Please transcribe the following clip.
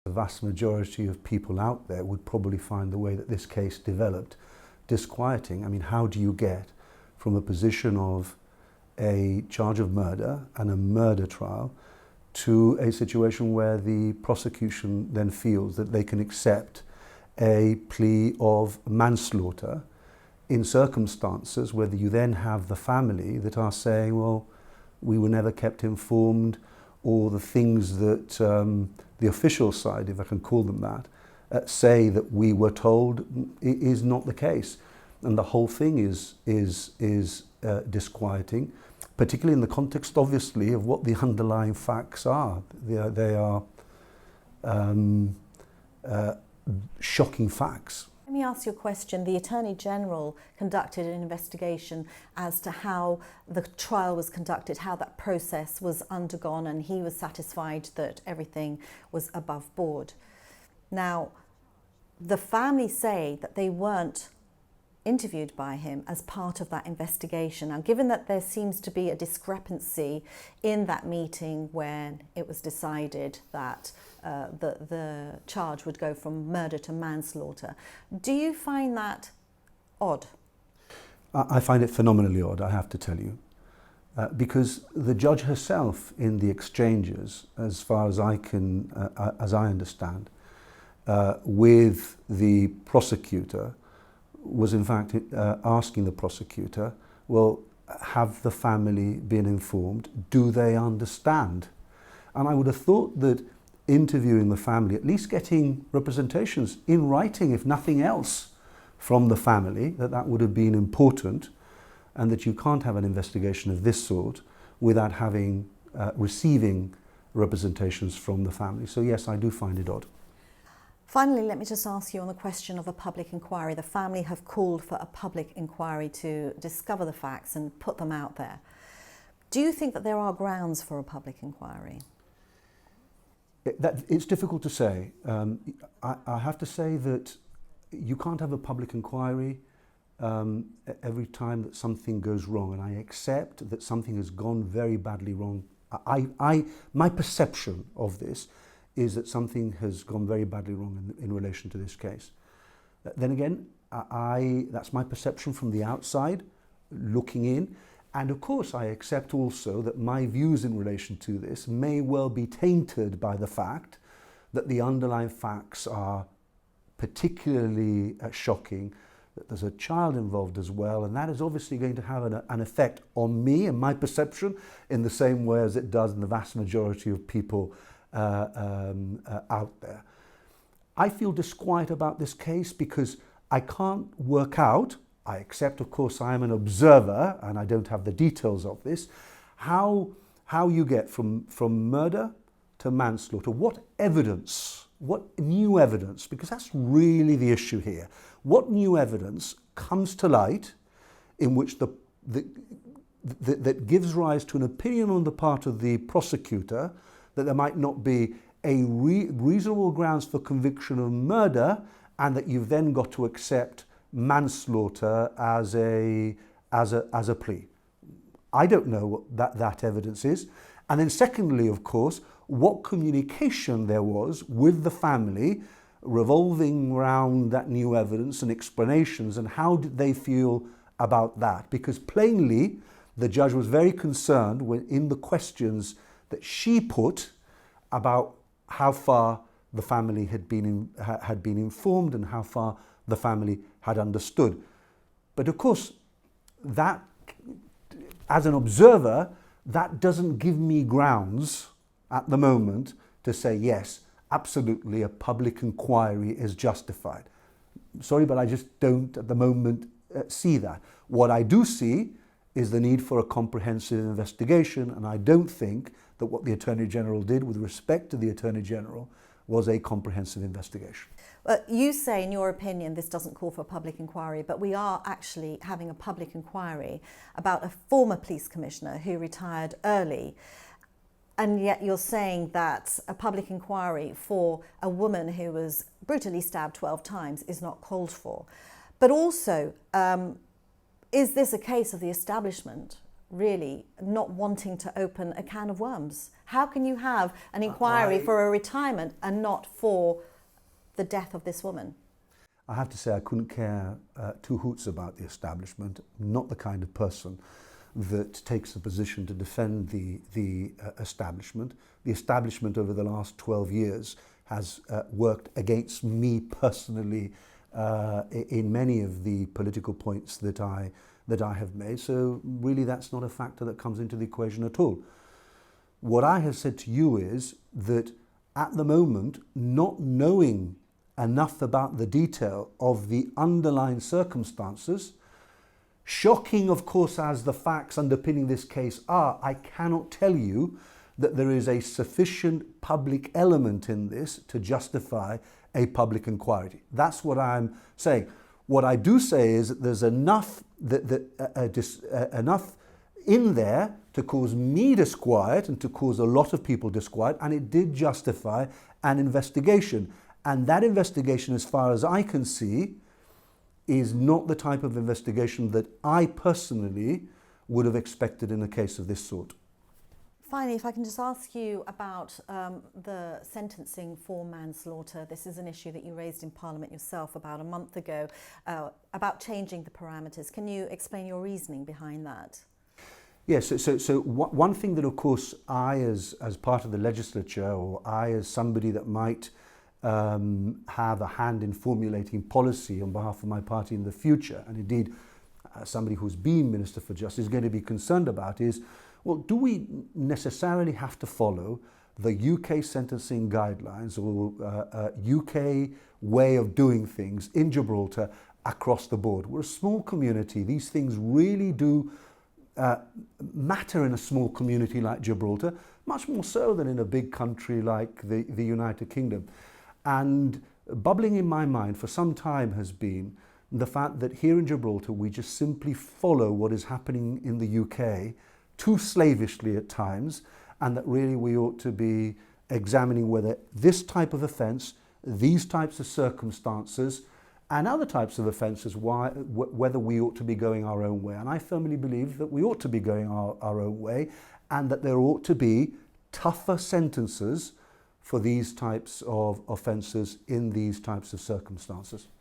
The vast majority of people out there would probably find the way that this case developed disquieting. I mean, how do you get from a position of a charge of murder and a murder trial to a situation where the prosecution then feels that they can accept a plea of manslaughter in circumstances where you then have the family that are saying, well, we were never kept informed, or the things that the official side, if I can call them that, say that we were told is not the case. And the whole thing is disquieting, particularly in the context, obviously, of what the underlying facts are. They are shocking facts. Let me ask you a question. The Attorney General conducted an investigation as to how the trial was conducted, how that process was undergone, and he was satisfied that everything was above board. Now, the family say that they weren't interviewed by him as part of that investigation. Now, given that there seems to be a discrepancy in that meeting when it was decided that the charge would go from murder to manslaughter, do you find that odd? I find it phenomenally odd, I have to tell you, because the judge herself in the exchanges, as far as I understand, with the prosecutor, was in fact asking the prosecutor, well, have the family been informed? Do they understand? And I would have thought that interviewing the family, at least getting representations in writing, if nothing else, from the family, that would have been important, and that you can't have an investigation of this sort without having receiving representations from the family. So yes, I do find it odd. Finally, let me just ask you on the question of a public inquiry. The family have called for a public inquiry to discover the facts and put them out there. Do you think that there are grounds for a public inquiry? It's difficult to say. I have to say that you can't have a public inquiry every time that something goes wrong, and I accept that something has gone very badly wrong. My perception of this is that something has gone very badly wrong in relation to this case. Then again, that's my perception from the outside, looking in. And of course, I accept also that my views in relation to this may well be tainted by the fact that the underlying facts are particularly shocking, that there's a child involved as well, and that is obviously going to have an effect on me and my perception in the same way as it does in the vast majority of people out there. I feel disquiet about this case because I can't work out, I accept of course I am an observer and I don't have the details of this, how you get from murder to manslaughter. What evidence, what new evidence, because that's really the issue here, what new evidence comes to light in which that gives rise to an opinion on the part of the prosecutor that there might not be a reasonable grounds for conviction of murder, and that you've then got to accept manslaughter as a plea. I don't know what that evidence is. And then secondly, of course, what communication there was with the family revolving around that new evidence and explanations, and how did they feel about that? Because plainly, the judge was very concerned in the questions that she put about how far the family had been informed and how far the family had understood. But of course, that, as an observer, that doesn't give me grounds at the moment to say, yes, absolutely, a public inquiry is justified. Sorry, but I just don't at the moment see that. What I do see is the need for a comprehensive investigation, and I don't think that what the Attorney General did with respect to the Attorney General was a comprehensive investigation. You say, in your opinion, this doesn't call for a public inquiry, but we are actually having a public inquiry about a former police commissioner who retired early. And yet you're saying that a public inquiry for a woman who was brutally stabbed 12 times is not called for. But also, is this a case of the establishment really not wanting to open a can of worms? How can you have an inquiry for a retirement and not for the death of this woman? I have to say I couldn't care two hoots about the establishment. Not the kind of person that takes a position to defend the establishment. The establishment over the last 12 years has worked against me personally in many of the political points that I have made. So really that's not a factor that comes into the equation at all. What I have said to you is that at the moment, not knowing enough about the detail of the underlying circumstances, shocking of course as the facts underpinning this case are, I cannot tell you that there is a sufficient public element in this to justify a public inquiry. That's what I'm saying. What I do say is that there's enough enough in there to cause me disquiet and to cause a lot of people disquiet, and it did justify an investigation. And that investigation, as far as I can see, is not the type of investigation that I personally would have expected in a case of this sort. Finally, if I can just ask you about the sentencing for manslaughter. This is an issue that you raised in Parliament yourself about a month ago, about changing the parameters. Can you explain your reasoning behind that? Yes, so one thing that of course I as part of the legislature, or I as somebody that might have a hand in formulating policy on behalf of my party in the future, and indeed somebody who's been Minister for Justice is going to be concerned about is, well, do we necessarily have to follow the UK sentencing guidelines or UK way of doing things in Gibraltar across the board? We're a small community. These things really do matter in a small community like Gibraltar, much more so than in a big country like the United Kingdom. And bubbling in my mind for some time has been the fact that here in Gibraltar we just simply follow what is happening in the UK too slavishly at times, and that really we ought to be examining whether this type of offence, these types of circumstances and other types of offences, whether we ought to be going our own way. And I firmly believe that we ought to be going our own way, and that there ought to be tougher sentences for these types of offences in these types of circumstances.